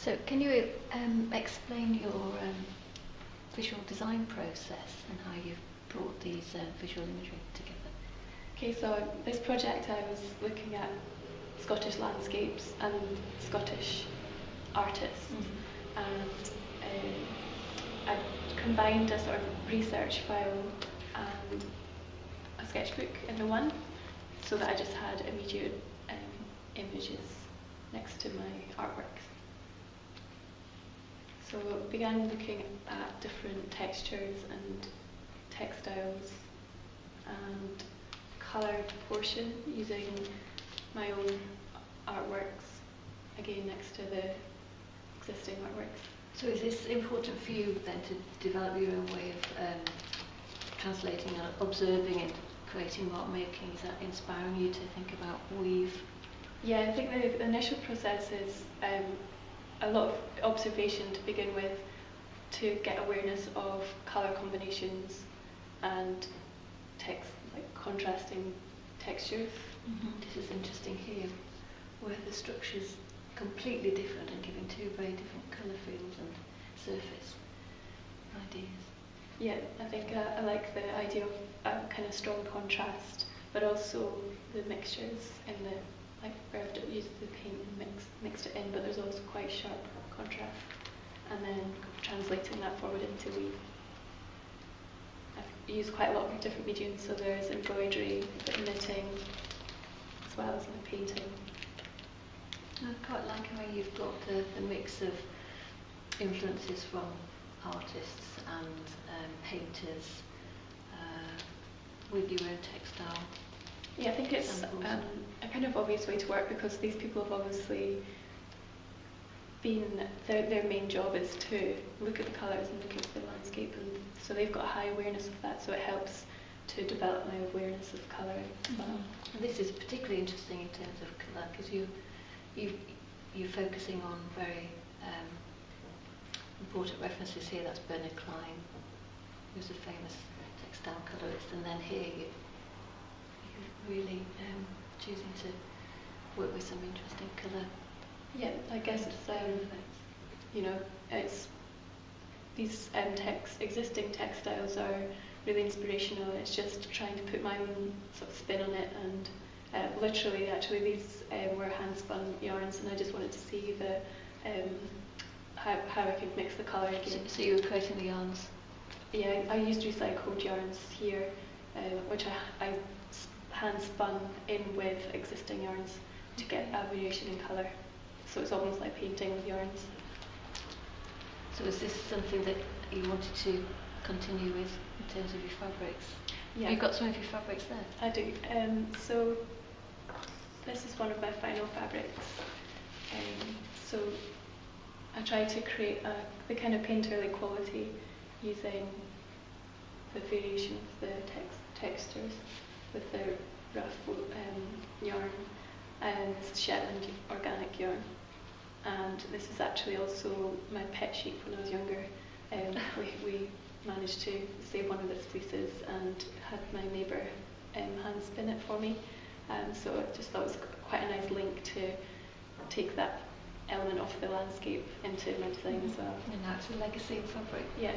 So can you explain your visual design process and how you've brought these visual imagery together? Okay, so this project I was looking at Scottish landscapes and Scottish artists, and I combined a sort of research file and a sketchbook into one, so that I just had immediate images next to my artworks. So I began looking at different textures and textiles and colour proportion using my own artworks, again next to the existing artworks. So is this important for you then to develop your own way of translating and observing and creating art making? Is that inspiring you to think about weave? Yeah, I think the initial process is a lot of observation to begin with, to get awareness of colour combinations and contrasting textures. This is interesting here, where the structure's completely different and giving two very different colour fields and surface ideas. Yeah, I think I like the idea of kind of strong contrast, but also the mixtures in the, like where I've used the paint and mixed it in, but there's also quite sharp contrast, and then translating that forward into weave. I've used quite a lot of different mediums, so there's embroidery, knitting, as well as my painting. I quite like how you've got the mix of influences from artists and painters with your own textile. Yeah, I think it's a kind of obvious way to work, because these people have obviously been, their main job is to look at the colours and look at the landscape, and so they've got a high awareness of that, so it helps to develop my awareness of colour as well. And this is particularly interesting in terms of colour, because you're focusing on very important references here. That's Bernard Klein, who's a famous textile colourist, and then here you're really choosing to work with some interesting colour. Yeah, I guess it's it's these existing textiles are really inspirational. It's just trying to put my own sort of spin on it, and literally, actually, these were hand spun yarns, and I just wanted to see the how I could mix the colour again. So you were creating the yarns? Yeah, I used recycled yarns here, which I hand spun in with existing yarns to get a variation in colour. So it's almost like painting with yarns. So is this something that you wanted to continue with in terms of your fabrics? Yeah. You've got some of your fabrics there? I do. So this is one of my final fabrics. So I tried to create the kind of painterly quality using the variation of the textures with the rough yarn, and this is Shetland organic yarn. And this is actually also my pet sheep when I was younger. We managed to save one of its fleeces and had my neighbour hand spin it for me. So I just thought it was quite a nice link to take that element of the landscape into my design as well. And now it's a legacy of fabric. Yeah.